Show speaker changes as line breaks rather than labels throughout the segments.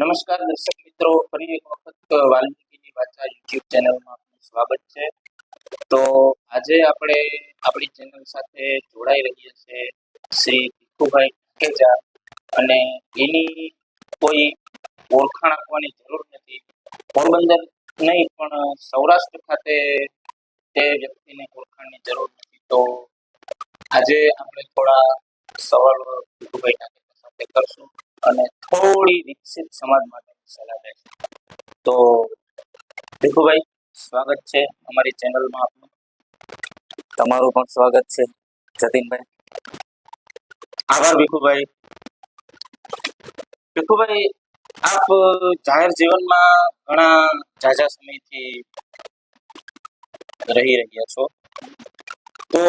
નમસ્કાર દર્શક મિત્રો, ફરી એક વખત વાલ્મીકીની વાચા યુટ્યુબ ચેનલમાં આપનું સ્વાગત છે. તો આજે આપણે આપણી ચેનલ સાથે જોડાઈ રહ્યા છે શ્રી ભીખુભાઈ ઠાકેજા, અને એની કોઈ ઓળખાણ આપવાની જરૂર નથી. પોરબંદર નહીં પણ સૌરાષ્ટ્ર ખાતે તે વ્યક્તિને ઓળખાણની જરૂર નથી. તો આજે આપણે થોડા સવાલો ભીખુભાઈ ઠાકેજા સાથે કરશું અને થોડી વિકસિત સમાજ માટેની સલાહ લેશું. તો ભીખુભાઈ, સ્વાગત છે અમારી ચેનલમાં આપનું.
તમારું પણ સ્વાગત છે જતીનભાઈ.
આભાર ભીખુભાઈ. ભીખુભાઈ, આપ જાહેર જીવનમાં ઘણા ઝાઝા સમયથી રહી રહ્યા છો, તો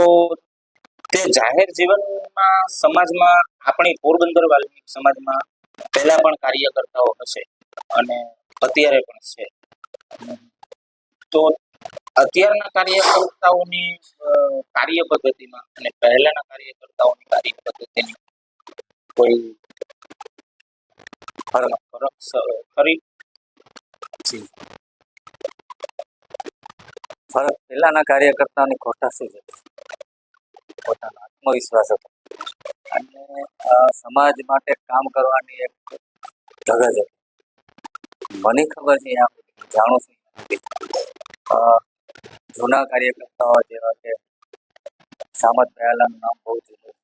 તે જાહેર જીવનમાં સમાજમાં આપણી પોરબંદર વાલ્મીક સમાજમાં પહેલા પણ કાર્યકર્તાઓ હશે અને અત્યારે પણ છે. તો અત્યારના કાર્યકર્તાઓની કાર્ય પદ્ધતિમાં અને પહેલાના કાર્યકર્તાઓની કાર્ય પદ્ધતિની કોઈ ફરક ખરી?
ફરક પહેલાના કાર્યકર્તાની ખોટા શું છે? પોતાનો આત્મવિશ્વાસ હતો અને સમાજ માટે કામ કરવાની એક ધગજ હતી. મને ખબર છે, આ જાણું છું. જૂના કાર્યકર્તાઓ જેવા કે સામત દયાલાનું નામ બહુ જૂનું.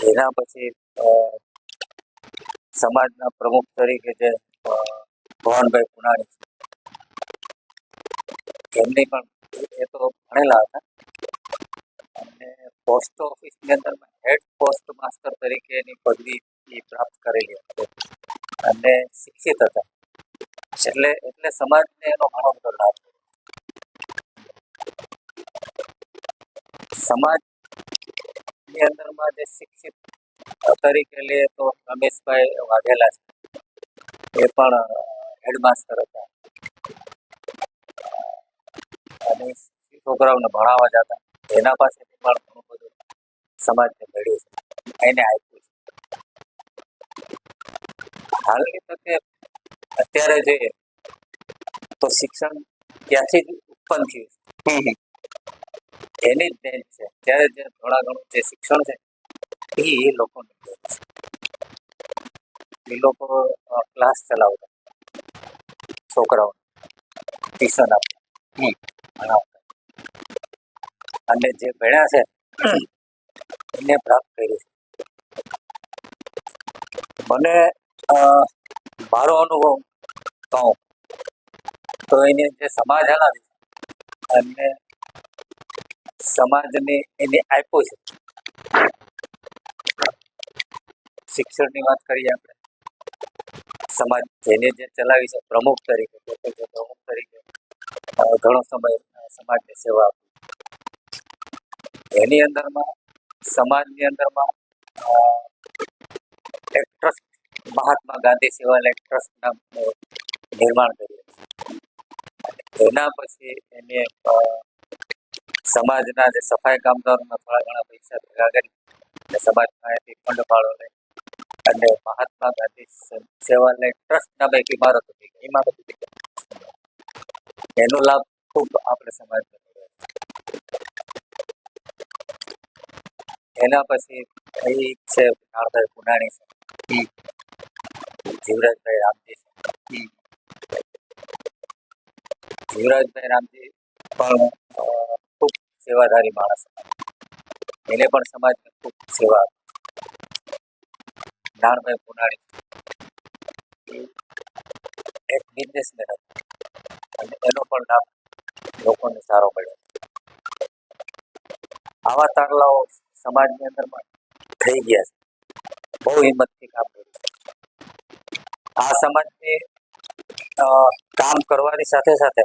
એના પછી સમાજના પ્રમુખ તરીકે જે ભવનભાઈ પુનાણી, એમની પણ એ તો ભણેલા હતા અને પોસ્ટ ઓફિસની અંદર હેડ પોસ્ટ માસ્ટર તરીકેની પદવી પ્રાપ્ત કરેલી હતી અને શિક્ષિત હતા. એટલે સમાજને એનો ઘણો બધો લાભ થયો. સમાજની અંદરમાં જે શિક્ષિત તરીકે લે તો રમેશભાઈ વાઘેલા છે, એ પણ હેડમાસ્ટર હતા અને છોકરાઓને ભણાવવા જતા. એના પાસેથી પણ ઘણું બધું સમાજને મળ્યું છે, એને આપ્યું છે. હાલની તકે અત્યારે જોઈએ તો શિક્ષણ ત્યાંથી જ ઉત્પન્ન થયું છે, એની જ દેન છે. ત્યારે જે થોડા ઘણું જે શિક્ષણ છે એ લોકોને એ લોકો ક્લાસ ચલાવતા, છોકરાઓ ટ્યુશન આપતા, ભણાવતા, અને જે ભણ્યા છે એને પ્રાપ્ત કર્યું છે. મને મારો અનુભવ કહું તો એને જે સમાજ હલાવી અને સમાજને એને આપ્યું છે. શિક્ષણની વાત કરીએ આપણે, સમાજ જેને જે ચલાવી છે પ્રમુખ તરીકે ઘણો સમય સમાજની સેવા આપી. એની અંદરમાં સમાજની અંદરમાં એક ટ્રસ્ટ, મહાત્મા ગાંધી સેવાલય ટ્રસ્ટના નિર્માણ કર્યું. એના પછી એને સમાજના જે સફાઈ કામદારોના થોડા ઘણા પૈસા ભેગા કરી અને સમાજ પાસેથી ફંડ ફાળો લઈ અને મહાત્મા ગાંધી સેવાલય ટ્રસ્ટ નામે એક ઇમારત હતી. એનો લાભ ખૂબ આપણે સમાજને મળ્યો. એના પછી એ છે નાણભાઈ પુનાણી છે, જીવરાજભાઈ રામજી છે. જીવરાજભાઈ રામજી પણ ખૂબ સેવાધારી માણસ હતા. એને પણ સમાજને ખૂબ સેવા આપી. નાણભાઈ પુનાણી એક બિઝનેસમેન હતો અને એનો પણ લાભ લોકોને સારો મળ્યો. આવા તારલાઓ સમાજની અંદરમાં થઈ ગયા છે. બહુ હિંમતથી કામ કર્યું છે. આ સમાજને કામ કરવાની સાથે સાથે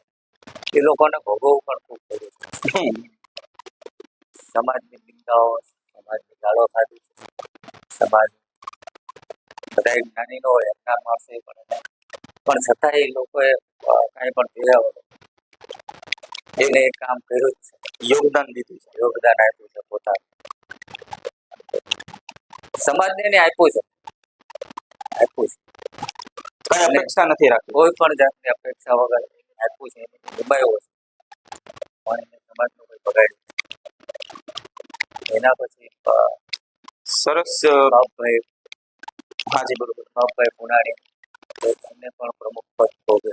એ લોકોને ભોગવવું પણ ખૂબ કર્યું છે. સમાજની નિંદાઓ, સમાજની ગાળો ખાધી, સમાજ બધા જ્ઞાની ન હોય એમના માણસો પણ છતાં એ લોકોએ કાંઈ પણ જોયા વગર એને એક કામ કર્યું જ છે, યોગદાન દીધું છે, યોગદાન આપ્યું છે પોતાનું. સમાજને એને આપ્યું છે.
કઈ અપેક્ષા નથી રાખી.
કોઈ પણ જાતની અપેક્ષા વગર આપ્યું છે, એને નિભાવ્યો છે, પણ એને સમાજનો કોઈ બગાડ્યો. એના પછી
સરસ.
બાપભાઈ
હાજી બરોબર.
બાપભાઈ પુનાણી એમને પણ પ્રમુખ પદ ભોગવે,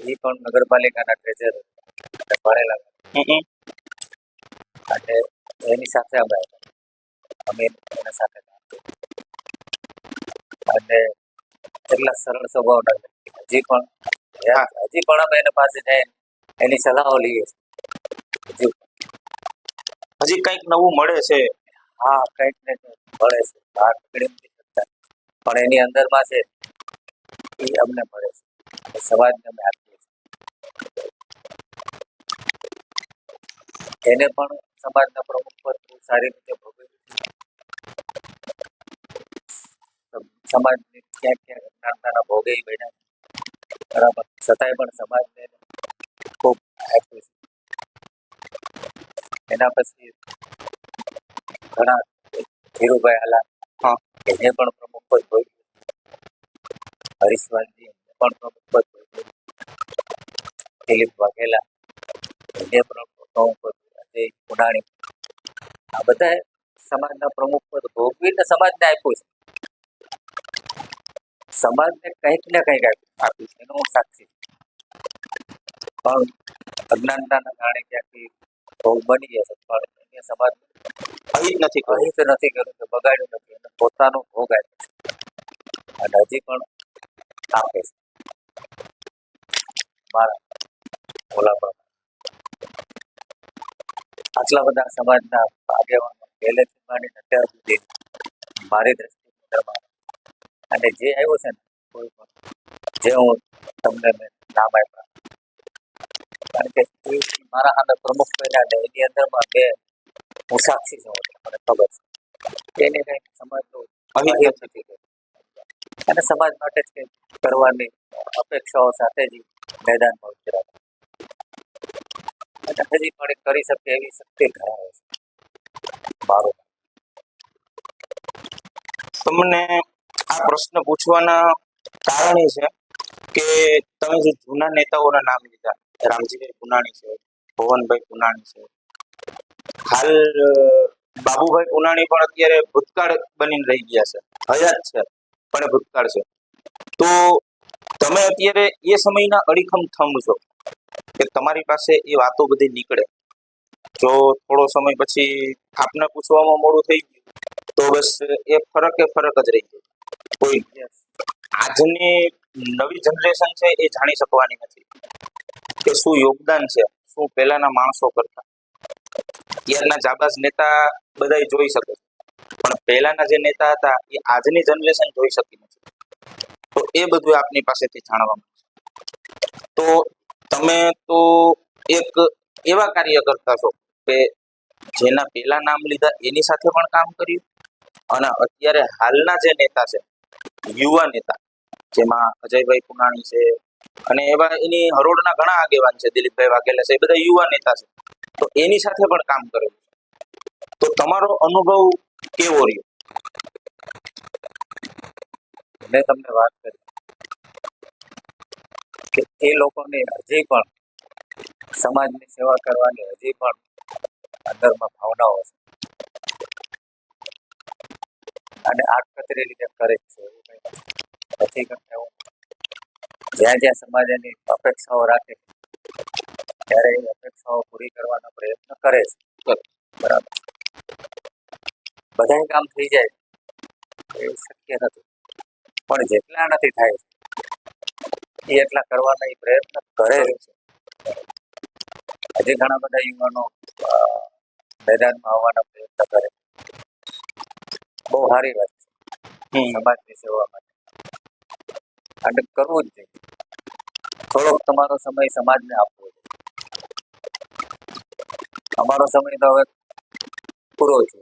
એ પણ નગરપાલિકાના ટ્રેઝર ભરેલા, અને એની સાથે અમે એના સાથે કામ કર્યું. અને એટલા સરળ સ્વભાવના હજી પણ અમે એના પાસે જાય એની સલાહો લઈએ છીએ.
હજી કંઈક નવું મળે છે.
હા, કંઈક ને કંઈક મળે છે, બહાર નીકળી નથી શકતા, પણ એની અંદરમાં છે એ અમને મળે છે, અને સમાજને અમે આપીએ છીએ. એને પણ સમાજના પ્રમુખ પદ બહુ સારી રીતે ભોગવ્યું છે. સમાજની ક્યાંક ક્યાંક નાના ભોગે બન્યા, બરાબર, છતાંય પણ સમાજને ખૂબ આપ્યું છે. એના પછી ઘણા ધીરુભાઈ આલા, એને પણ પ્રમુખ પદ ભોગવ્યું. હરીશવાલજી પણ પ્રમુખ પદ ભોગવ્યું. દિલીપ વાઘેલા એને પણ પ્રમુખ પદ, અજય પુનાણી, આ બધાએ સમાજના પ્રમુખ પદ ભોગવીને સમાજને આપ્યું છે. સમાજને કંઈક ને કંઈક આપ્યું છે, એનો હું સાક્ષી. પણ અજ્ઞાનતાના કારણે ક્યાંકથી ભોગ બની ગયા છે, પણ સમાજ
અહિત નથી
કર્યું કે બગાડ્યું નથી, એને પોતાનો ભોગ આપ્યો છે, અને હજી પણ આપે છે. મારા ભોલાબા આટલા બધા સમાજના આગેવાનો પહેલેથી માંડીને અત્યાર સુધી મારી દ્રષ્ટિમાં, અને જે આવ્યું છે ને કોઈ પણ, જે હું તમને મેં નામ આપ્યા, કારણ કે એ મારા સામે પ્રમુખ બન્યા ને એની અંદરમાં બે હું સાક્ષી છું, મને ખબર છે એને કંઈક સમાજનું અહિત નથી કર્યું, અને સમાજ માટે જ કંઈક કરવાની અપેક્ષાઓ સાથે જ મેદાનમાં ઉતર્યા, અને હજી પણ કરી શકે એવી શક્તિ ધરાવે છે. મારું
તમને આ પ્રશ્ન પૂછવાના કારણ એ છે કે તમે જે જૂના નેતાઓના નામ લીધા, રામજીભાઈ પુનાણી છે, ભવનભાઈ પુનાણી છે, હાલ બાબુભાઈ પુનાણી પણ અત્યારે ભૂતકાળ બનીને રહી ગયા છે, હયાત છે પણ ભૂતકાળ છે. તો તમે અત્યારે એ સમયના અડીખમ થંભ છો કે તમારી પાસે એ વાતો બધી નીકળે. જો થોડો સમય પછી આપને પૂછવામાં મોડું થઈ ગયું તો બસ એ ફરક જ રહી ગયો. કોઈ આજની નવી જનરેશન છે એ જાણી શકવાની નથી કે શું યોગદાન છે, શું પહેલાના માણસો કરતા. અત્યારના જાબાઝ નેતા બધા જોઈ શકે, પણ પહેલાના જે નેતા હતા એ આજની જનરેશન જોઈ શકી નથી. તો એ બધું આપની પાસેથી જાણવા મળે. તો તમે તો એક એવા કાર્ય કરતા છો કે જેના પહેલા નામ લીધા એની સાથે પણ કામ કર્યું, અને અત્યારે હાલના જે નેતા છે, યુવા નેતા, જેમાં અજયભાઈ પુનાણી છે, અને એવા એની હરોળના ઘણા આગેવાન છે, દિલીપભાઈ વાઘેલા છે, એ બધા યુવા નેતા છે, તો એની સાથે પણ કામ કરેલું. તો તમારો અનુભવ કેવો રહ્યો?
મેં તમને વાત કરી કે એ લોકોને હજી પણ સમાજની સેવા કરવાની હજી પણ અંદરમાં ભાવનાઓ છે, અને આડકતરી રીતે કરે છે, નથી કરતા. જ્યાં જ્યાં સમાજ એની અપેક્ષાઓ રાખે ત્યારે એ અપેક્ષાઓ પૂરી કરવાનો પ્રયત્ન કરે છે. બરાબર, બધા કામ થઈ જાય એવું શક્ય નથી, પણ જેટલા નથી થાય એ એટલા કરવાના એ પ્રયત્ન કરે છે. હજી ઘણા બધા યુવાનો મેદાનમાં આવવાના પ્રયત્ન કરે, બહુ સારી વાત છે સમાજની સેવા માટે, અને કરવું જ જોઈએ. થોડોક તમારો સમય સમાજને આપવો જોઈએ. અમારો સમય તો હવે પૂરો છે,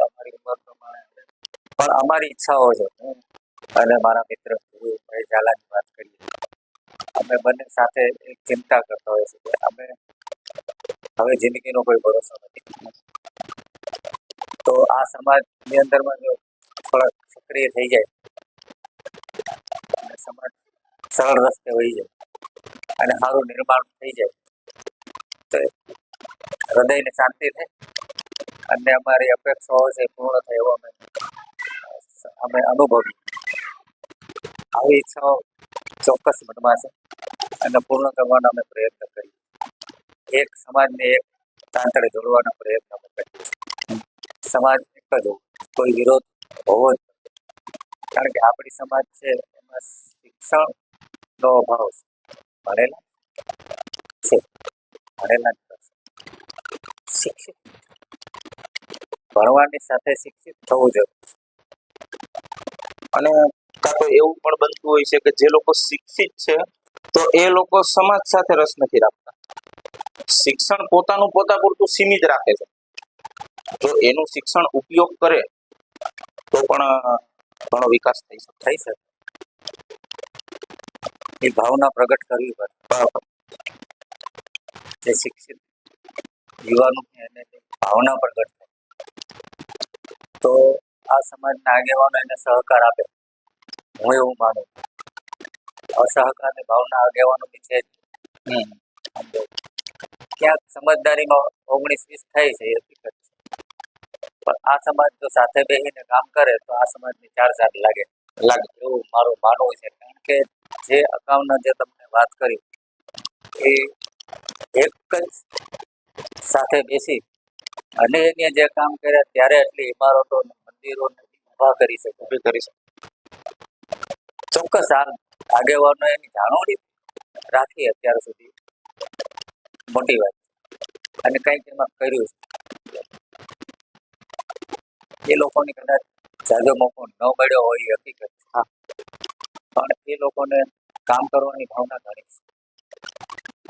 અમારી ઉંમર પ્રમાણે, પણ અમારી ઈચ્છાઓ છે. અને મારા મિત્ર ભાઈ ઝાલાની વાત કરીએ, અમે બંને સાથે એક ચિંતા કરતા હોય છે કે અમે હવે જિંદગીનો કોઈ ભરોસો નથી, તો આ સમાજની અંદરમાં જો થોડા સક્રિય થઈ જાય સમાજ સરળ રસ્તે વહી જાય અને સારું નિર્માણ થઈ જાય તો હૃદયને શાંતિ થાય અને અમારી અપેક્ષાઓ છે એ પૂર્ણ થાય એવો અમે અનુભવી. આવી ઈચ્છાઓ ચોક્કસ મનમાં છે અને પૂર્ણ કરવાનો અમે પ્રયત્ન કરીએ. એક સમાજને એક તાંતડે જોડવાનો પ્રયત્ન અમે કરીએ. સમાજ એક જ હોવો, કોઈ વિરોધ હોવો જ, કારણ કે આપણી સમાજ છે એમાં શિક્ષણનો અભાવ છે. ભણેલા છે, ભણેલા જ નથી. શિક્ષિત ભણવાની સાથે શિક્ષિત થવું જરૂરી.
અને કાં તો એવું પણ બનતું હોય છે કે જે લોકો શિક્ષિત છે તો એ લોકો સમાજ સાથે રસ નથી રાખતા. શિક્ષણ પોતાનું પોતા પૂરતું સીમિત રાખે છે. જો એનું શિક્ષણ ઉપયોગ કરે તો પણ ઘણો વિકાસ થઈ શકે.
એ ભાવના પ્રગટ કરવી પડે. જે શિક્ષિત યુવાનો એને ભાવના પ્રગટ થાય તો આ સમાજના આગેવાનો એને સહકાર આપે. હું એવું માનું. અસહકારની ભાવના આગેવાનોની છે જ. ક્યાંક સમજદારીમાં 19-20 થાય છે એ હકીકત છે. પણ આ સમાજ જો સાથે બેસીને કામ કરે તો આ સમાજની 4 ચાર લાગે એવું મારું માનવું છે. કારણ કે જે અગાઉના જે તમને વાત કરી એ એક જ સાથે બેસી અને એને જે કામ કર્યા ત્યારે એટલી ઇમારતો મંદિરોને ઊભા કરી શકે. ચોક્કસ આ આગેવાનો એની જાળવણી રાખી અત્યાર સુધી મોટી વાત અને કંઈક એમાં કર્યું છે. એ લોકોને કદાચ જાજો મોકો ન મળ્યો હોય એ હકીકત છે. પણ એ લોકોને કામ કરવાની ભાવના ઘણી છે.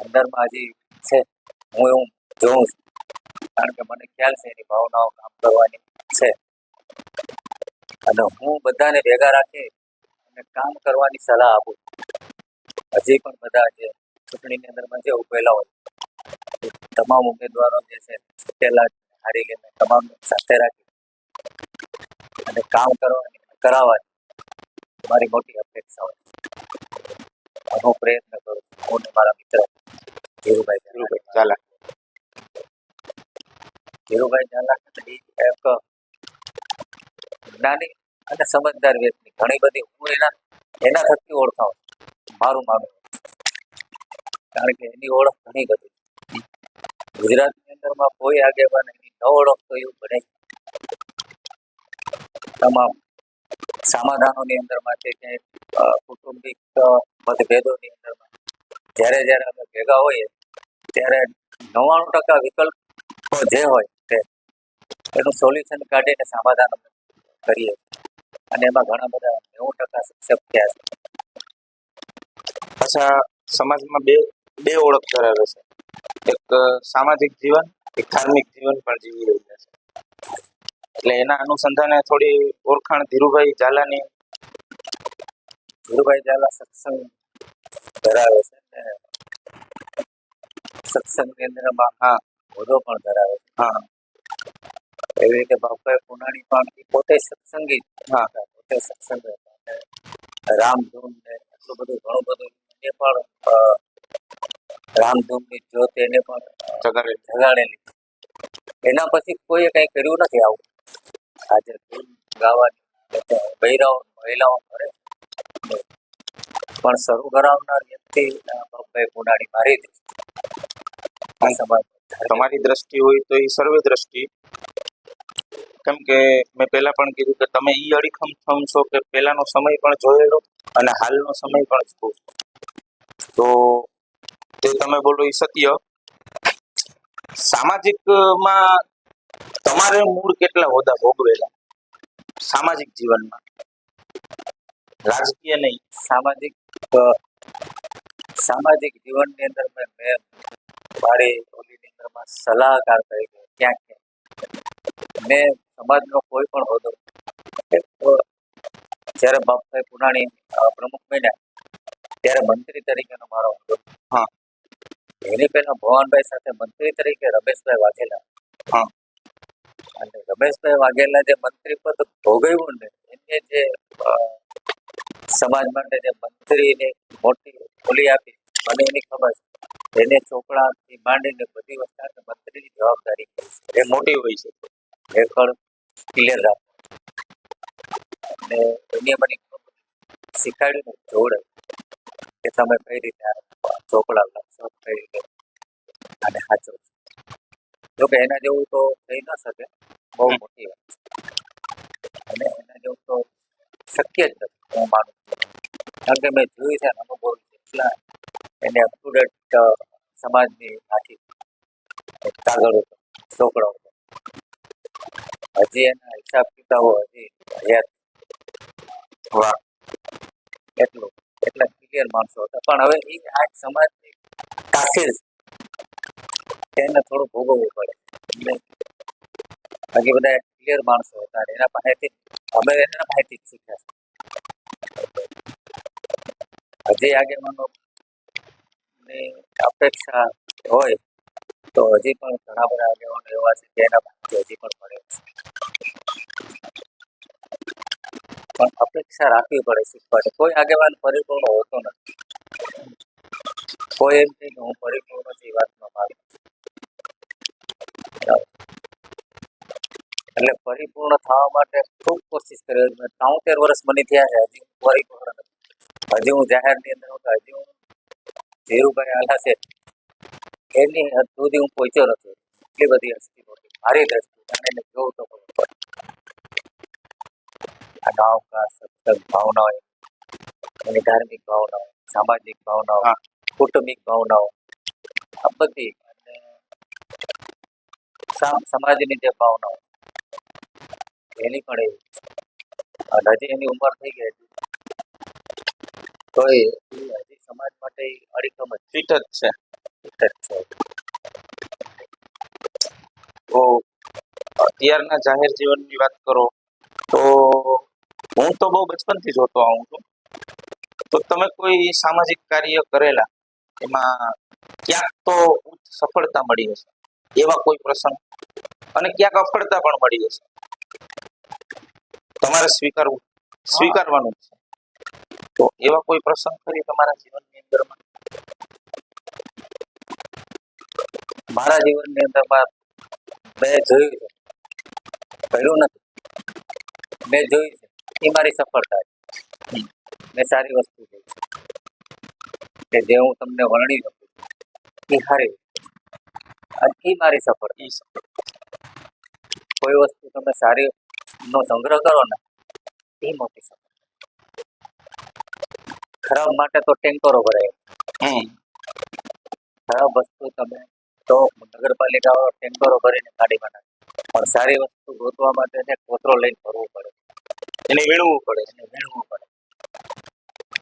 અંદરમાં હજી છે. હું એવું જોઉં છું કારણ કે મને ખ્યાલ છે એની ભાવનાઓ કામ કરવાની છે અને હું બધાને ભેગા રાખી અને કામ કરવાની સલાહ આપું. હજી પણ બધા જે ચૂંટણીની અંદરમાં જે ઉભેલા હોય તમામ ઉમેદવારો જે છે જીતેલા હારી લઈને તમામ સાથે રાખી અને કામ કરવાની કરાવવાની મારી મોટી અપેક્ષા હોય. હું પ્રયત્ન કરું. હું ને મારા મિત્ર ધીરુભાઈ ઝાલા એક જ્ઞાની અને સમજદાર વ્યક્તિ. ઘણી બધી હું એના થકી ઓળખાવ મારું માનવું. કારણ કે એની ઓળખ ઘણી બધી. ગુજરાતની અંદરમાં કોઈ આગેવાન એની ન ઓળખતો એવું બને. તમામ સમાધાનોની અંદરમાં છે કે કૌટુંબિક મતભેદોની અંદરમાં જ્યારે અમે ભેગા હોઈએ ત્યારે 99% વિકલ્પ જે હોય તે એનું સોલ્યુશન કાઢીને સમાધાન કરીએ અને એમાં ઘણા બધા 90% સક્સેસ થયા છે.
પાછા સમાજમાં બે ઓળખ ધરાવે છે. એક સામાજિક જીવન, એક ધાર્મિક જીવન પણ જીવી રહ્યા છે. એટલે એના અનુસંધાને થોડી ઓળખાણ ધીરુભાઈ ઝાલાની.
ધીરુભાઈ ઝાલા સત્સંગ ધરાવે છે. સત્સંગની અંદરમાં હોદ્દો પણ ધરાવે છે. એવી રીતે બાપુભાઈ પુનાણી પણ પોતે સત્સંગી પોતે સત્સંગ રામધૂન ને એટલું બધું ઘણું બધું એ પણ રામધૂનની જ્યોત એને પણ જગાડેલી. એના પછી કોઈએ કંઈ કર્યું નથી આવું. આજે ધૂન ગાવાની બૈરાઓ મહિલાઓ કરે પણ શરૂ કરાવનાર વ્યક્તિ બાપુભાઈ પુનાણી મારી સમાજ.
તમારી દ્રષ્ટિ હોય તો એ સર્વે દ્રષ્ટિ. કેમ કે મેં પહેલા પણ કીધું કે તમે ઈ અડીખમ થમશો કે પહેલાનો સમય પણ જોયેલો અને હાલનો સમય પણ જોવો. તો તે તમે બોલો એ સત્ય. સામાજિકમાં તમારે મૂળ કેટલા હોદ્દા ભોગવેલા સામાજિક જીવનમાં? રાજકીય નહીં,
સામાજિક જીવનની અંદર મેં મારી ઓલીની અંદરમાં સલાહકાર તરીકે ક્યાંક મેં સમાજનો કોઈ પણ હોદ્દો જ્યારે બાપુભાઈ પુનાણી પ્રમુખ બન્યા ત્યારે મંત્રી તરીકેનો મારો હોદ્દો. એની પહેલા ભવાનભાઈ સાથે મંત્રી તરીકે રમેશભાઈ વાઘેલા. અને રમેશભાઈ વાઘેલા જે મંત્રી પદ ભોગવ્યું ને એને જે સમાજ માટે જે મંત્રીને મોટી બોલી આપી મને એની ખબર છે એને ચોપડાથી માંડીને બધી વસ્તુ મંત્રીની જવાબદારી
એ મોટી હોય છે.
રેકર્ડ ક્લિયર રાખો અને એને મને શીખવાડ્યું ને જોડે કે તમે કઈ રીતે આ ચોપડા લખશો કઈ રીતે અને સાચો જોકે એના જેવું તો થઈ ન શકે બહુ મોટી વાત છે અને એના જેવું તો શક્ય જ નથી હું માનું છું કારણ કે મેં જોયું છે અનુભવ એટલા એને અપ ટુ ડેટ સમાજની આખી કાગળ હતો ચોપડો હતો હજી એના હિસાબ કિતાબો હજી હયાત વાહ એટલું એટલા ક્લિયર માણસો હતા પણ હવે એ આ સમાજની તાસીર એને થોડું ભોગવવું પડે એટલે બાકી બધા ક્લિયર માણસો હતા એના પાસેથી અમે એના પાસેથી જ શીખ્યા હજી આગેવાનો ની અપેક્ષા હોય તો હજી પણ ઘણા બધા આગેવાનો એવા છે કે એના પાસેથી હજી પણ મળે છે પણ અપેક્ષા રાખવી પડે શીખવા કોઈ આગેવાન પરિપૂર્ણ હોતો નથી કોઈ એમ કહે કે હું પરિપૂર્ણ છે એ વાતમાં માનું એટલે પરિપૂર્ણ થવા માટે ખૂબ કોશિશ કરી 73 વર્ષ મને થયા છે હજી પરિપૂર્ણ નથી હજી હું જાહેરની અંદર હું હજી હું ધીરુભાઈ આલા છે એની હદ સુધી હું પહોંચ્યો નથી એટલી બધી હસ્તી નહોતી મારી દ્રષ્ટિ અને એને જોઉં તો ખબર પડે આ ગાંવ કા સત્સંગ ભાવનાઓ એની ધાર્મિક ભાવનાઓ સામાજિક ભાવનાઓ કુટુંબિક ભાવનાઓ આ બધી અને સમાજની જે ભાવનાઓ એની પણ એવી અને હજી એની ઉંમર થઈ ગઈ તો એ હજી સમાજ માટે અડીખમ જ
ફિટ જ છે.
ફિટ જ છે
તો અત્યારના જાહેર જીવનની વાત કરો તો હું તો બહુ બચપનથી જોતો આવું છું તો તમે કોઈ સામાજિક કાર્ય કરેલા એમાં ક્યાંક તો ઉચ્ચ સફળતા મળી હશે એવા કોઈ પ્રસંગ અને ક્યાંક અફળતા પણ મળી હશે તમારે સ્વીકારવાનું છે તો એવા કોઈ પ્રસંગ કરી તમારા જીવનની અંદરમાં
મારા જીવનની અંદર મેં જોયું છે કર્યું નથી મેં જોયું છે એ મારી સફળતા છે મેં સારી વસ્તુ જોઈ છે કે જે હું તમને વર્ણી શકું એ સારી અને એ મારી સફળતા કોઈ વસ્તુ તમે સારી નો સંગ્રહ કરો ને એ મોટી સફળતા ખરાબ માટે તો ટેન્કરો ભરાય ખરાબ વસ્તુ તમે તો નગરપાલિકાઓ ટેન્કરો ભરીને કાઢી નાખે પણ સારી વસ્તુ ગોતવા માટે છે કોતરો લઈને ભરવું પડે
એને વીણવું પડે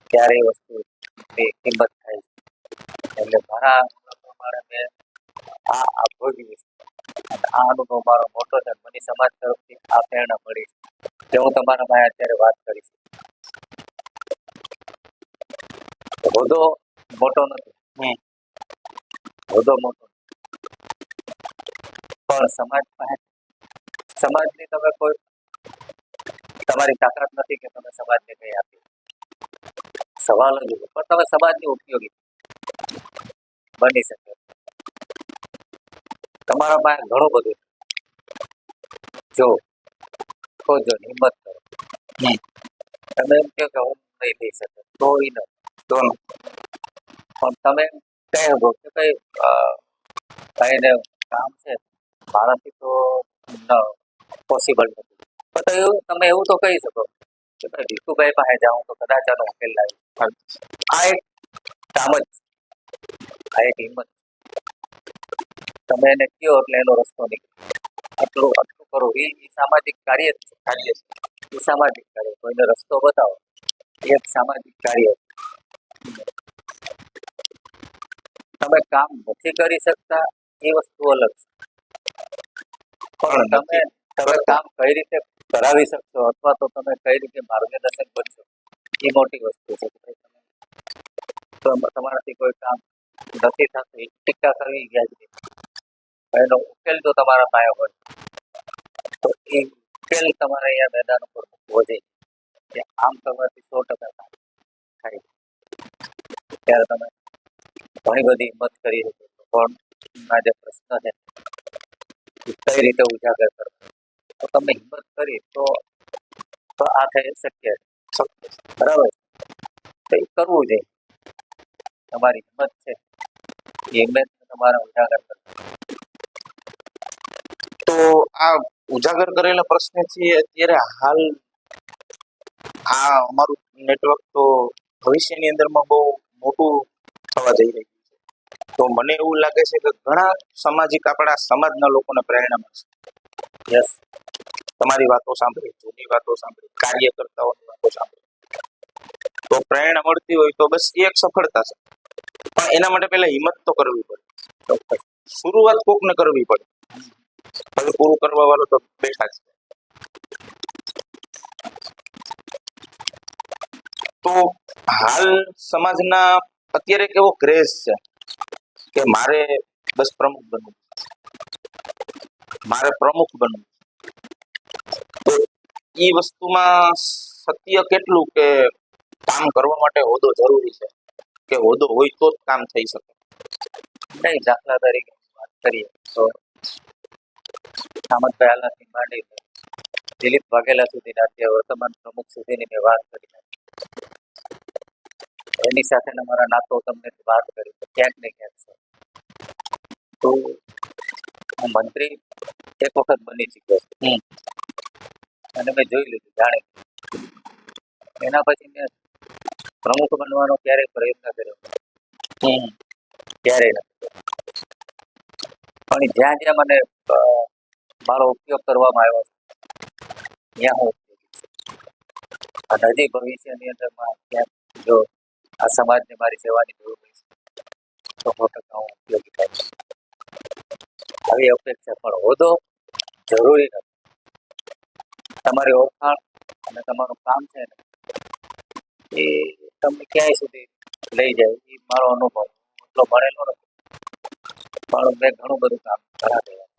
ત્યારે એ વસ્તુની કિંમત થાય છે એટલે મારા પ્રમાણે મેં આ ભોગવી અને આ અનુભવ મારો મોટો છે મને સમાજ તરફથી આ પ્રેરણા મળી છે જે હું તમારા પાસે અત્યારે વાત કરીશ હોદ્દો મોટો નથી હોદ્દો મોટો પણ સમાજની તમે કોઈ તમારી તાકાત નથી કે તમે સમાજને કઈ આપી સવાલ જ પણ તમે સમાજની ઉપયોગી બની શકે તમારા પાસે ઘણું બધું જો હિંમત કરો તમે એમ કહો કે હું નહીં લઈ શકે તો એ નથી પણ તમે કહી શકો કે ભાઈ કઈને કામ છે મારાથી તો પોસિબલ નથી તો એવું તમે એવું તો કહી શકો કે ભાઈ ભીખુભાઈ પાસે જાઉં તો કદાચ આનો ઉકેલ લાવી આ એક કામ જ આ એક હિંમત તમે એને કહો એટલે એનો રસ્તો નીકળે આટલું કરો એ સામાજિક કાર્ય જ છે એ સામાજિક કાર્ય કોઈને રસ્તો બતાવો એ એક સામાજિક કાર્ય તમે કામ નથી કરી શકતા એ વસ્તુ અલગ છે પણ તમે કામ કઈ રીતે કરાવી શકશો અથવા તો તમે કઈ રીતે માર્ગદર્શન કરશો એ મોટી વસ્તુ છે તો તમારાથી કોઈ કામ નથી થતું એક ટીકા કરવી ગયા એનો ઉકેલ જો તમારા પાસે હોય તો એ ઉકેલ તમારે અહીંયા મેદાન ઉપર મૂકવો જોઈએ કે આમ કરવાથી 100% કામ થાય. ત્યારે તમે ઘણી બધી હિંમત કરી શકો પણ આ જે પ્રશ્ન છે એ કઈ રીતે ઉજાગર કરવો, તો તમે હિંમત કરી તો આ થઈ શક્ય છે. બરાબર, તો એ કરવું જોઈએ. તમારી હિંમત છે એ હિંમત તમારા ઉજાગર કરવો.
તો આ ઉજાગર કરેલા પ્રશ્ન છે અત્યારે હાલ આ અમારું નેટવર્ક તો ભવિષ્યની અંદરમાં બહુ મોટું થવા જઈ રહ્યું છે. તો મને એવું લાગે છે કે ઘણા સામાજિક આપણા સમાજના લોકોને પ્રેરણા મળશે.
યસ,
તમારી વાતો સાંભળી, જૂની વાતો સાંભળી, કાર્યકર્તાઓની વાતો સાંભળી, તો પ્રેરણા મળતી હોય તો બસ એ એક સફળતા છે. પણ એના માટે પહેલા હિંમત તો કરવી પડે.
ચોક્કસ.
શરૂઆત કોકને કરવી પડે. હવે પૂરું કરવા વાળો તો બેઠા છે. તો હાલ સમાજના અત્યારે કેવો ક્રેઝ છે કે મારે બસ પ્રમુખ બનવું, મારે પ્રમુખ બનવું. તો એ વસ્તુમાં સત્ય કેટલું કે કામ કરવા માટે હોદ્દો જરૂરી છે, કે હોદ્દો હોય તો જ કામ થઈ શકે?
નહીં, દાખલા તરીકે વાત કરીએ તો સામતભાઈ આલાથી માંડી દિલીપ વાઘેલા સુધી અત્યારે વર્તમાન પ્રમુખ સુધીની મેં વાત કરી. એની સાથેના મારા નાતો તમને વાત કરી તો ક્યાંક ને ક્યાંક છે. તો હું મંત્રી એક વખત બની ચૂક્યો છું અને મેં જોઈ લીધું, જાણી એના પછી મેં પ્રમુખ બનવાનો ક્યારેય પ્રયત્ન કર્યો ક્યારેય નથી. પણ જ્યાં જ્યાં મને મારો ઉપયોગ કરવામાં આવ્યો ત્યાં હું અને હજી ભવિષ્યની અંદરમાં ક્યાંક જો આ સમાજને મારી સેવાની જરૂર હોય તો 100% હું ઉપયોગી થાય. આવી અપેક્ષા, પણ હોદ્દો જરૂરી નથી. તમારી ઓળખાણ અને તમારું કામ છે ને એ તમને ક્યાંય સુધી લઈ જાય એ મારો અનુભવ. એટલો ભણેલો નથી પણ મેં ઘણું બધું કામ કરાવેલું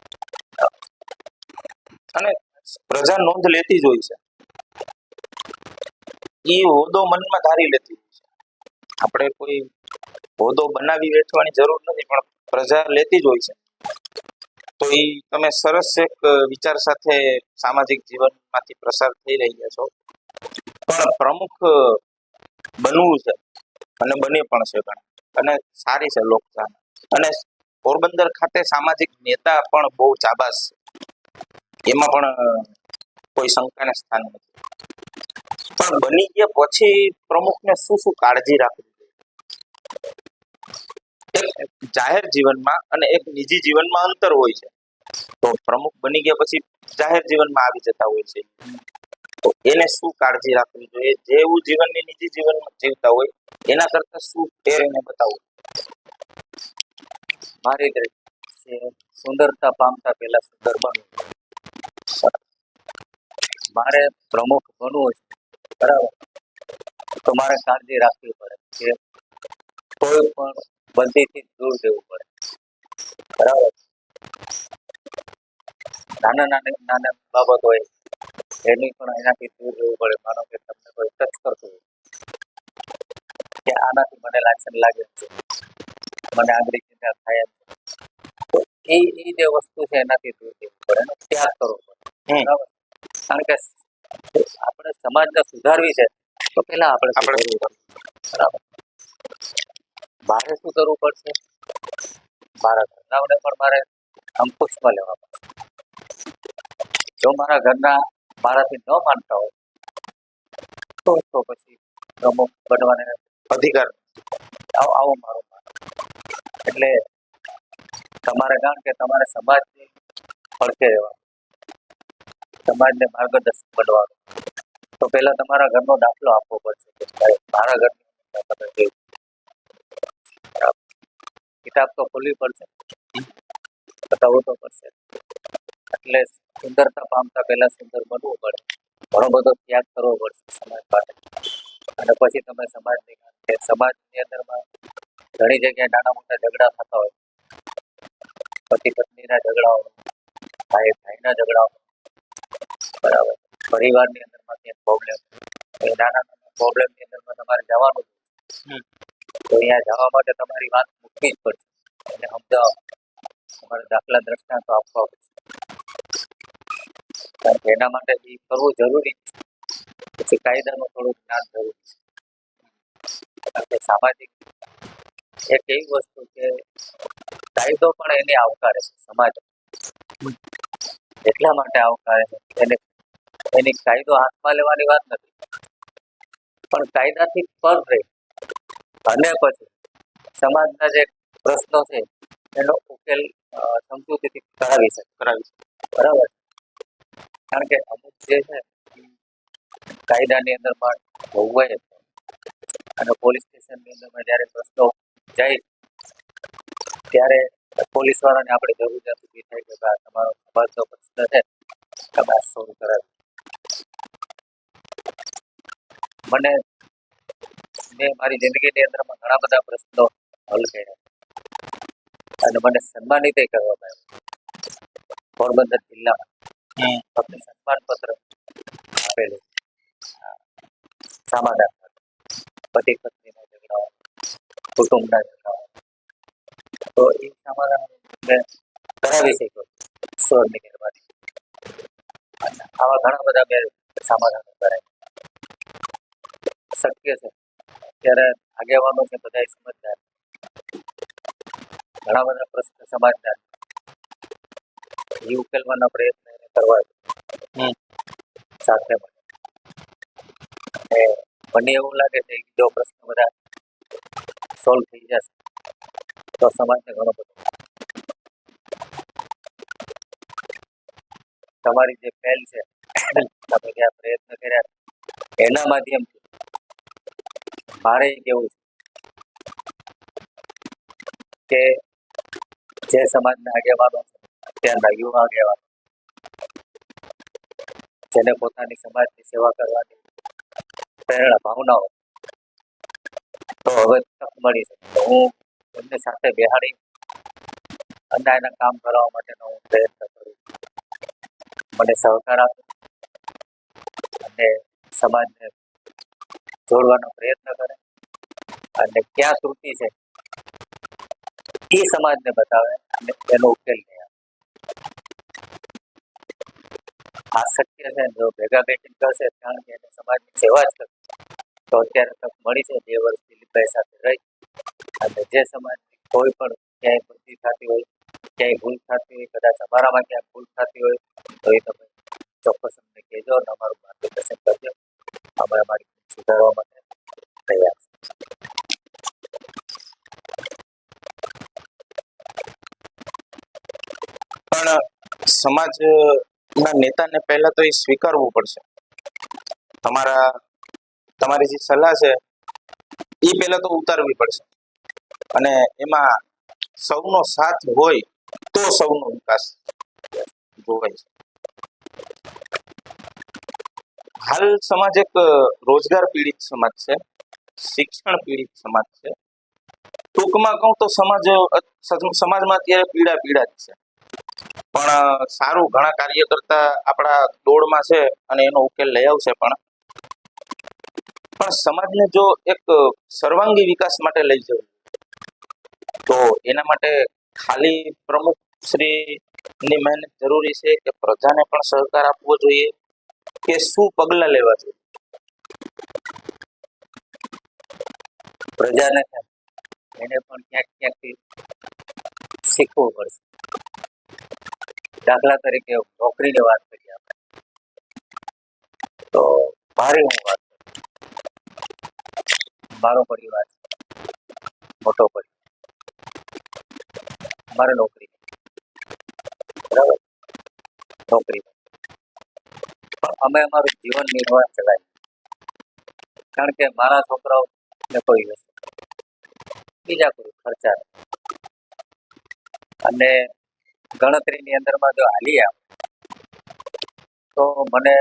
અને પ્રજા નોંધ લેતી જ હોય છે. એ હોદ્દો મનમાં ધારી લેતી હોય છે. આપણે કોઈ હોદ્દો બનાવી વેચવાની જરૂર નથી, પણ પ્રજા લેતી જ હોય છે. તો એ તમે સરસ એક વિચાર સાથે સામાજિક જીવનમાંથી પ્રસાર થઈ રહ્યા છો. પણ પ્રમુખ બનવું છે અને બને પણ છે ઘણા, અને સારી છે લોકચાહના. અને પોરબંદર ખાતે સામાજિક નેતા પણ બહુ ચાબાસ છે, એમાં પણ કોઈ શંકાને સ્થાન નથી. પણ બની ગયા પછી પ્રમુખને શું શું કાળજી રાખવી જોઈએ? જાહેર જીવનમાં અને એક નિજી જીવનમાં અંતર હોય છે. તો પ્રમુખ બની ગયા પછી જાહેર જીવનમાં આવી જતા હોય છે, તો એને શું કાળજી રાખવી જોઈએ? જેવું જીવનની નિજી જીવનમાં જીવતા હોય એના કરતા શું ફેર એને બતાવવું?
મારી દ્રષ્ટિએ સુંદરતા પામતા પહેલા સુંદર બનવું. મારે પ્રમુખ બનવું છે, બરાબર, તો મારે કાળજી રાખવી પડે કે કોઈ પણ બંદીથી દૂર રહેવું પડે. બરાબર, નાના બાબત હોય એની પણ એનાથી દૂર રહેવું પડે. માનો કે તમને કોઈ ટચ કરતું હોય કે આનાથી મને લાગશે લાગે છે, મને આંગળી ચિંતા થાય તો એ જે વસ્તુ છે એનાથી દૂર રહેવું પડે, એનો ત્યાગ કરવો પડે. બરાબર, કારણ કે આપણે સમાજને સુધારવી છે તો પેલા આપણે સુધરવું પડે. બરાબર, મારે શું કરવું પડશે? મારા ઘરનાઓને પણ મારે અંકુશમાં લેવા પડશે. જો મારા ઘરના મારાથી ન માનતા હોય તો પછી પ્રમુખ બનવાને
અધિકાર
આવું મારું માનવું. એટલે તમારે, કારણ કે તમારે સમાજની પડખે રહેવાનું, સમાજને માર્ગદર્શક બનવાનું, તો પહેલા તમારા ઘરનો દાખલો આપવો પડશે કે ભાઈ મારા ઘરની કિતાબ તો ખોલવી પડશે, બતાવવું તો પડશે. એટલે સુંદરતા પામતા પહેલા સુંદર બનવું પડે. ઘણો બધો ત્યાગ કરવો પડશે સમાજ માટે. અને પછી તમે સમાજની અંદરમાં ઘણી જગ્યાએ નાના મોટા ઝઘડા થતા હોય, પતિ પત્નીના ઝઘડાઓ, ભાઈ ભાઈના ઝઘડાઓ, બરાબર, પરિવારની અંદરમાં ક્યાંક પ્રોબ્લેમ, એ નાના નાના પ્રોબ્લેમની અંદરમાં તમારે જવાનું
હમ.
તો અહીંયા જવા માટે તમારી વાત મૂકવી જ પડશે એને સમજાવવા તમારે દાખલા દ્રષ્ટાંતો આપવા પડશે કારણ કે એના માટે એ કરવું જરૂરી છે પછી કાયદાનું થોડું જ્ઞાન જરૂરી છે કારણ કે સામાજિક એક એવી વસ્તુ કે કાયદો પણ એને આવકારે છે સમાજ એટલા માટે આવકારે છે એને એની કાયદો હાથમાં લેવાની વાત નથી પણ કાયદાથી પર રહી અને પછી સમાજના જે પ્રશ્નો છે એનો ઉકેલ સમજૂતીથી કરાવી શકે બરાબર કારણ કે અમુક જે છે કાયદાની અંદરમાં જોગવાઈ અને પોલીસ સ્ટેશનની અંદરમાં જ્યારે પ્રશ્નો જાય ત્યારે પોલીસ વાળાને આપણે જરૂરિયાત ઊભી થાય કે ભાઈ તમારો સમાજનો પ્રશ્ન છે તમે આ સોલ્વ કરાવી મેં મારી જિંદગીની અંદરમાં ઘણા બધા પ્રશ્નો હલ કર્યા અને મને સન્માનિત કરવામાં આવ્યો પોરબંદર જિલ્લામાં અમને સન્માન પત્ર આપેલું સમાધાન પતિ પત્નીના ઝઘડાઓ કુટુંબના ઝઘડાઓ તો એ સમાધાન મેં કરાવી શક્યો ઈશ્વરની મહેરબાની અને આવા ઘણા બધા મેં સમાધાનો કરાય શક્ય છે ત્યારે આગેવાનો છે બધા સમજદાર ઘણા બધા પ્રશ્ન સમાજના એ ઉકેલવાના પ્રયત્ન એને કરવા સાથે મને એવું લાગે છે કે જો પ્રશ્ન બધા સોલ્વ થઈ જશે તો સમાજને ઘણો બધો તમારી જે પહેલ છે તમે જે પ્રયત્ન કર્યા એના માધ્યમથી મારે એ કેવું છે કે જે સમાજના આગેવાનો છે અત્યારના યુવા આગેવાનો જેને પોતાની સમાજની સેવા કરવાની પ્રેરણા ભાવનાઓ તો હવે તક મળી છે તો હું એમની સાથે બેહાડી અને એના કામ કરવા માટેનો હું પ્રયત્ન કરું મને સહકાર આપે અને સમાજને જોડવાનો પ્રયત્ન કરે અને ક્યાં ત્રુટિ છે એ સમાજને બતાવે અને એનો ઉકેલ લે આ શક્ય છે જો ભેગા બેઠી કરશે કારણ કે એને સમાજની સેવા જ કરશે તો અત્યારે તક મળી છે 2 વર્ષ દિલીપભાઈ સાથે રહી અને જે સમાજની કોઈ પણ ક્યાંય ભૂલ થતી હોય ક્યાંય ભૂલ થતી હોય કદાચ અમારામાં ક્યાંય ભૂલ થતી હોય તો એ તમે ચોક્કસ અમને કહેજો અને અમારું માર્ગદર્શન કરજો અમે અમારી સુધારવા માટે તૈયાર
પણ સમાજના નેતાને પહેલા તો એ સ્વીકારવું પડશે તમારી જે સલાહ છે એ પહેલા તો ઉતારવી પડશે અને એમાં સૌનો સાથ હોય તો સૌનો વિકાસ જોવાય છે હાલ સમાજ એક રોજગાર પીડિત સમાજ છે શિક્ષણ પીડિત સમાજ છે ટૂંકમાં કહું તો સમાજમાં અત્યારે પીડા જ છે પણ સારું ઘણા કાર્ય કરતા આપણા દોડમાં છે અને એનો ઉકેલ લઈ આવશે પણ સમાજને જો એક સર્વાંગી વિકાસ માટે લઈ જવું તો એના માટે ખાલી પ્રમુખ શ્રી ની મહેનત જરૂરી છે કે પ્રજાને પણ સહકાર આપવો જોઈએ કે શું પગલા લેવા જોઈએ પ્રજાને એને પણ ક્યાંકથી શીખવું પડશે દાખલા તરીકે નોકરીની વાત કરીએ આપણે તો મારી હું વાત મારો પરિવાર મોટો પરિવાર મારે નોકરી બરાબર નોકરી પણ અમે અમારું જીવન નિર્વાહ ચલાવીએ કારણ કે મારા છોકરાઓને કોઈ બીજા કોઈ ખર્ચા અને ગણતરીની અંદરમાં જો હાલી આવે તો મને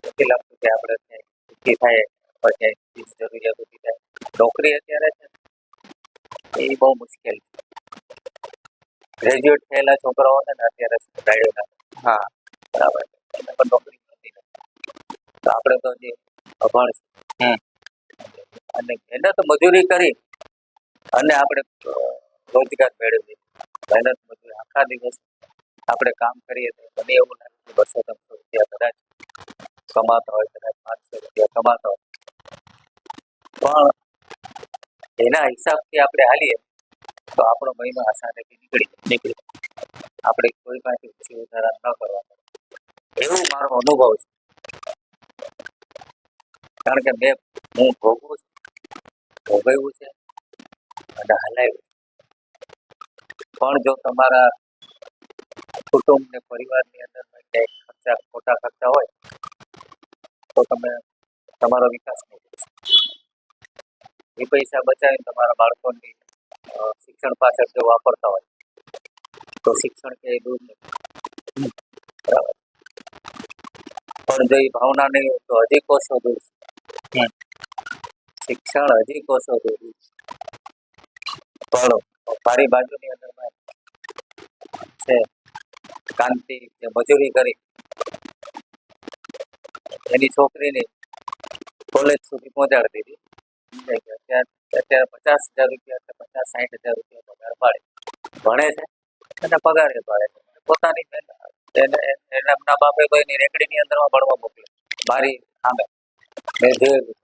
નથી લાગતું કે આપણે ઊભી થાય પછી જરૂરિયાત ઊભી થાય નોકરી અત્યારે છે એ બહુ મુશ્કેલ છે ગ્રેજ્યુએટ થયેલા છોકરાઓને ને અત્યારે ગાડીઓ હા બરાબર એને પણ નોકરી નથી તો આપણે તો હજી
અભણ છે.
હમ.
અને મહેનત મજૂરી કરી અને આપણે રોજગાર મેળવીએ. મહેનત મજૂરી આખા દિવસ આપણે કામ કરીએ તો મને એવું લાગે કે 200-300 રૂપિયા કદાચ કમાતા હોય, કદાચ 500 રૂપિયા કમાતા હોય, પણ એના હિસાબથી આપણે હાલીએ તો આપણો મહિનો આસાનીથી નીકળી આપણે કોઈ પાસે ઓછી વધારા ન કરવા પડે. એવું મારો અનુભવ છે. કારણ કે હું ભોગવ્યું છે અને હલાવ્યું. પણ જો તમારા કુટુંબ ને પરિવારની અંદર ક્યાંય ખોટા ખર્ચા હોય તો તમે તમારો વિકાસ નહીં કરી શકો. એ પૈસા બચાવીને તમારા બાળકોની શિક્ષણ પાછળ જો વાપરતા હોય તો શિક્ષણ કે દૂર નથી. બરાબર. પણ જો એ ભાવના નહીં હોય તો હજી કોશો દૂર છે. શિક્ષણ હજી કોશો દૂર છે. પણ મારી બાજુની અંદરમાં છે કાંતિ, જે મજૂરી કરી એની છોકરીને કોલેજ સુધી પહોંચાડી દીધી. અત્યારે 50,000 રૂપિયા, 50-60,000 રૂપિયા પગાર પાડે, ભણે છે અને પગારે પાડે છે. પોતાની એમના બાપે તો એની રેકડીની અંદરમાં ભણવા મોકલે. મારી સામે મેં જોયેલું.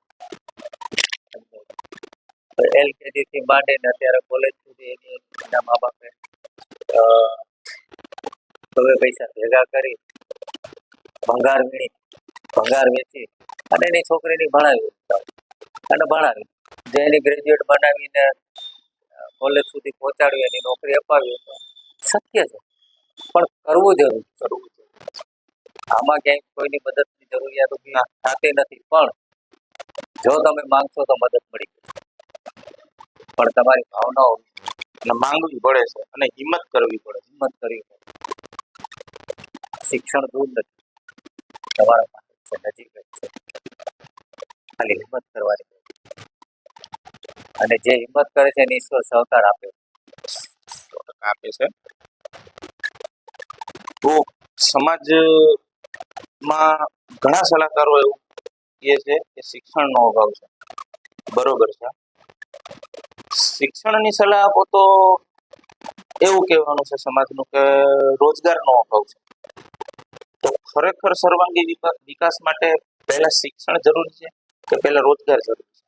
LKG થી માંડીને અત્યારે કોલેજ સુધી એના મા બાપે હવે પૈસા ભેગા કરી ભંગાર વેચી અને એની છોકરીને ભણાવી જે એની ગ્રેજ્યુએટ બનાવીને કોલેજ સુધી પહોંચાડવી, એની નોકરી અપાવી શક્ય છે. પણ કરવું જરૂર. આમાં ક્યાંય કોઈની મદદની જરૂરિયાત ઊભી થતી નથી. પણ જો તમે માંગશો તો મદદ મળી જશે. પણ તમારી ભાવનાઓ
અને માંગવી પડે છે અને હિંમત કરવી પડે.
શિક્ષણ દૂર નથી, તમારા પાસે નજીક જ છે. ખાલી હિંમત કરવાની. અને જે હિંમત કરે છે એને ઈશ્વર સહકાર આપે
છે. તો સમાજમાં ઘણા સલાહકારો એવું કહે છે કે શિક્ષણનો અભાવ છે. બરોબર છે. શિક્ષણની સલાહ આપો તો એવું કહેવાનું છે સમાજનું કે રોજગારનો અભાવ છે. તો ખરેખર સર્વાંગી વિકાસ માટે પહેલા શિક્ષણ જરૂરી છે કે પહેલા રોજગાર જરૂરી છે?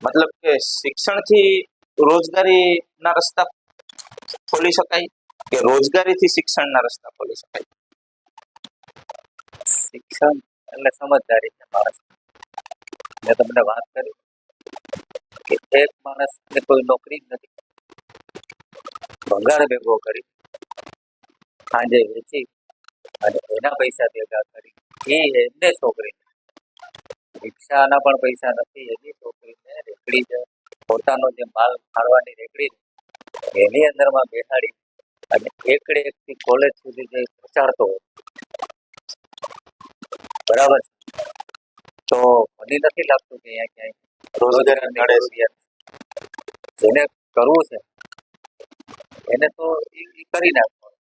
મતલબ કે શિક્ષણથી રોજગારીના રસ્તા ખોલી શકાય કે રોજગારીથી શિક્ષણના રસ્તા ખોલી શકાય?
શિક્ષણ એટલે સમજદારી છે માણસ. મેં તમને વાત કરી કે એક માણસને કોઈ નોકરી જ નથી, ભંગાર ભેગો કરી સાંજે વેચી અને એના પૈસા ભેગા કરી એમને છોકરી, રિક્ષાના પણ પૈસા નથી, એની છોકરીને રેકડી છે, પોતાનો જે માલ ફાળવાની રેકડી એની અંદરમાં બેસાડી અને એકથી કોલેજ સુધી જઈ પહોંચાડતો હોય. બરાબર. તો મને નથી લાગતું કે અહીંયા ક્યાંય રોજગારી મળે છે. જેને કરવું છે એને તો એ કરી નાખવાનું.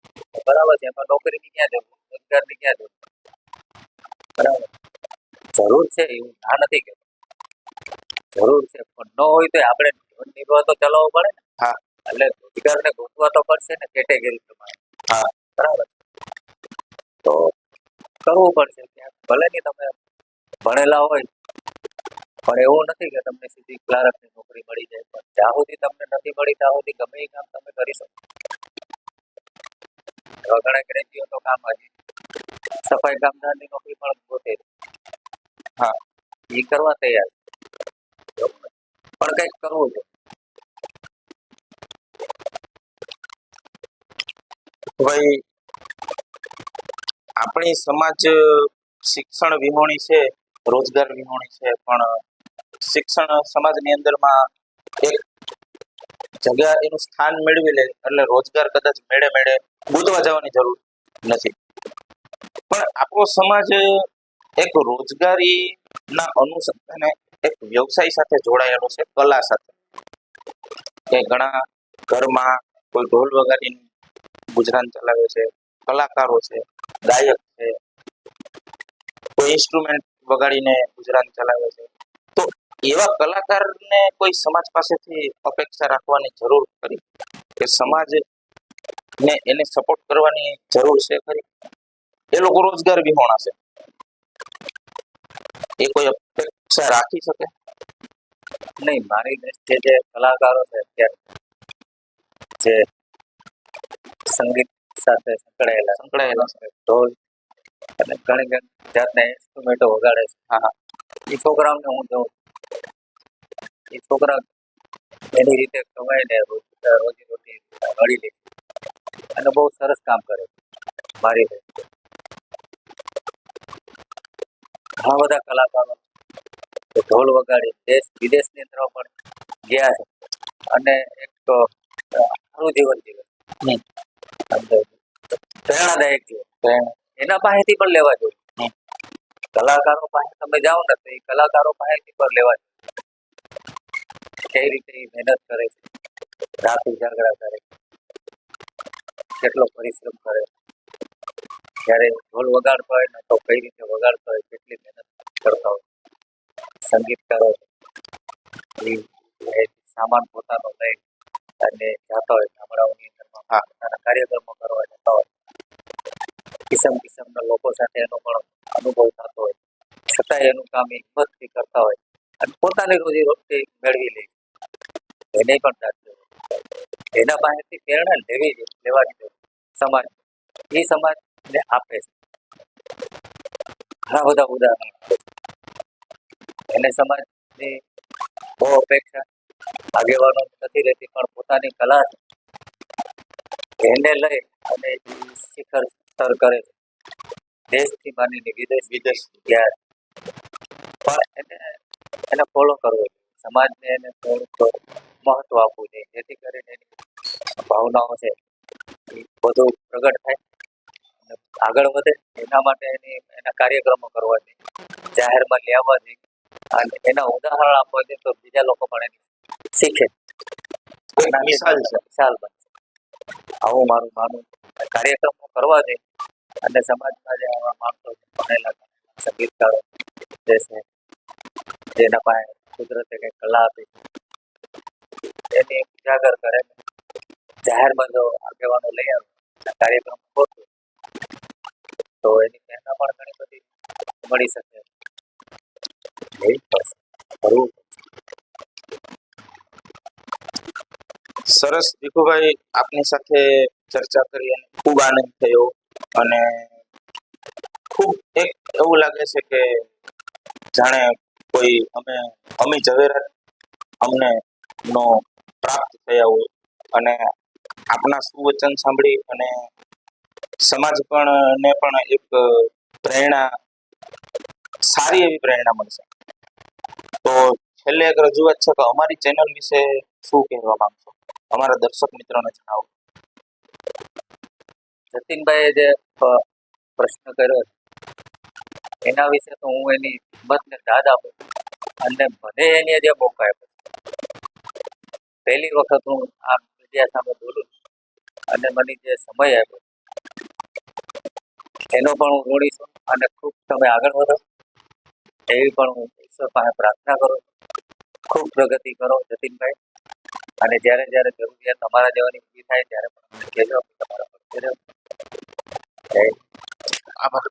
બરાબર છે. એમાં નોકરીની ક્યાં જરૂર, રોજગારની ક્યાં જરૂર? બરાબર. જરૂર છે એવું ના નથી કહેતો, જરૂર છે. પણ ન હોય તો આપણે જીવન નિર્વાહ તો ચલાવવો પડે ને.
હા.
એટલે રોજગારને ગોતવા તો પડશે ને કેટેગરી પ્રમાણે.
હા.
બરાબર. તો કરવું પડશે. ભલે નહીં તમે ભણેલા હોય, પણ એવું નથી કે તમને સીધી ક્લાર્કની નોકરી મળી જાય. પણ જ્યાં સુધી તમને નથી મળી ત્યાં સુધી ગમે એ કામ તમે કરી શકો. એવા ઘણા ગ્રેજ્યુએટો કામ હજી સફાઈ કામદારની નોકરી પણ ગોતે. હા, એ કરવા તૈયાર પણ કંઈક કરવું છે.
ભાઈ, આપણી સમાજ શિક્ષણ વિહોણી છે, રોજગાર વિહોણી છે. પણ શિક્ષણ સમાજની અંદરમાં એક જગ્યા, એનું સ્થાન મેળવી લે એટલે રોજગાર કદાચ મેળે ગોતવા જવાની જરૂર નથી. પણ આપણો સમાજ એક રોજગારીના અનુસંધાને એક વ્યવસાય સાથે જોડાયેલો છે, કલા સાથે. કે ઘણા ઘરમાં કોઈ ઢોલ વગાડીને ગુજરાન ચલાવે છે, કલાકારો છે, ગાયક છે, કોઈ ઇન્સ્ટ્રુમેન્ટ વગાડીને ગુજરાન ચલાવે છે. તો એવા કલાકારને કોઈ સમાજ પાસેથી અપેક્ષા રાખવાની જરૂર ખરી કે સમાજ ને એને સપોર્ટ કરવાની જરૂર છે ખરી? એ લોકો રોજગાર વિહોણા છે, એ કોઈ અપેક્ષા રાખી શકે?
નહીં, મારી દ્રષ્ટિએ જે કલાકારો છે અત્યારે જે સંગીત સાથે સંકળાયેલા છે, ઢોલ અને ઘણી ઘણી જાતના ઇન્સ્ટ્રુમેન્ટો વગાડે છે.
હા,
એ છોકરાઓને હું જોઉં એ છોકરા એની રીતે કમાઈને રોજી રોટી મળી લે અને બહુ સરસ કામ કરે છે. મારી દ્રષ્ટિએ ઘણા બધા કલાકારો જે ઢોલ વગાડી દેશ વિદેશની અંદર પણ ગયા છે અને એક સારું જીવન જીવે
હમ.
અને પ્રેરણાદાયક જીવન
પ્રેરણા.
એના પાસેથી પણ લેવા જોઈએ.
હમ.
કલાકારો પાસે તમે જાઓ ને તો એ કલાકારો પાસેથી પણ લેવા જોઈએ. કઈ રીતે એ મહેનત કરે છે, રાત ઉજાગરા કરે, કેટલો પરિશ્રમ કરે, જ્યારે ઢોલ વગાડતો હોય ને તો કઈ રીતે વગાડતો હોય, કેટલી મહેનત કરતા હોય. સંગીતકારો એ સામાન પોતાનો લઈ અને જતા હોય ગામડાઓની અંદરમાં પોતાના કાર્યક્રમો કરવા જતા હોય. કિસમ કિસમના લોકો સાથે એનો પણ અનુભવ થતો હોય, છતાં એનું કામ એ હિંમતથી કરતા હોય અને પોતાની રોજી રોટી મેળવી લે. એને પણ સાચું એના પાસેથી પ્રેરણા લેવાની જરૂર સમાજ એ સમાજને આપે છે. ઘણા બધા ઉદાહરણ એને સમાજની બહુ અપેક્ષા આગેવાનો નથી રહેતી, પણ પોતાની કલા એને લઈ અને શિખર સ્તર કરે છે. દેશથી માનીને વિદેશ ગયા પણ એને ફોલો કરવો જોઈએ. સમાજને એને થોડુંક મહત્વ આપવું જોઈએ, જેથી કરીને એની ભાવનાઓ છે એ બધું પ્રગટ થાય અને આગળ વધે. એના માટે એના કાર્યક્રમો કરવા જોઈએ, જાહેરમાં લેવા જોઈએ અને એના ઉદાહરણ આપવા જોઈએ તો બીજા લોકો પણ એની શીખે.
મિસાલ છે.
વિશાલ બનશે. આવું મારું માનવું. કાર્યક્રમો કરવા જોઈએ અને સમાજમાં જે આવા માણસો ભણેલા સંગીતકારો જે છે જેના પાસે કુદરતે કંઈક કલા આપી એને ઉજાગર કરે, જાહેરમાં જો આગેવાનો લઈ આવે કાર્યક્રમ ગોઠવે તો એની પ્રેરણા પણ ઘણી બધી મળી શકે. કરવું
સરસ ભીખુભાઈ, આપની સાથે ચર્ચા કરી અને ખૂબ આનંદ થયો અને ખૂબ એક એવું લાગે છે કે જાણે કોઈ અમી ઝવેરાત અમને નો પ્રાપ્ત થયા હોય અને આપના સુવચન સાંભળી અને સમાજ પણ ને પણ એક પ્રેરણા, સારી એવી પ્રેરણા મળશે. તો છેલ્લે એક રજૂઆત છે કે અમારી ચેનલ વિશે શું કહેવા માંગશો? અમારા દર્શક મિત્રોને જણાવો.
જતીનભાઈએ જે પ્રશ્ન કર્યો એના વિશે તો હું એની હિંમતને દાદ આપું અને મને એની જે મોકો આપ્યો, પહેલી વખત હું આ મીડિયા સામે બોલું અને મને જે સમય આપ્યો એનો પણ હું ઋણી છું અને ખૂબ તમે આગળ વધો એવી પણ હું ઈશ્વર પાસે પ્રાર્થના કરું છું. ખૂબ પ્રગતિ કરો જતીનભાઈ, અને જ્યારે જ્યારે જરૂરિયાત તમારા જેવાની ઊભી થાય ત્યારે પણ અમને કહેજો. તમારા પર જય.
આભાર.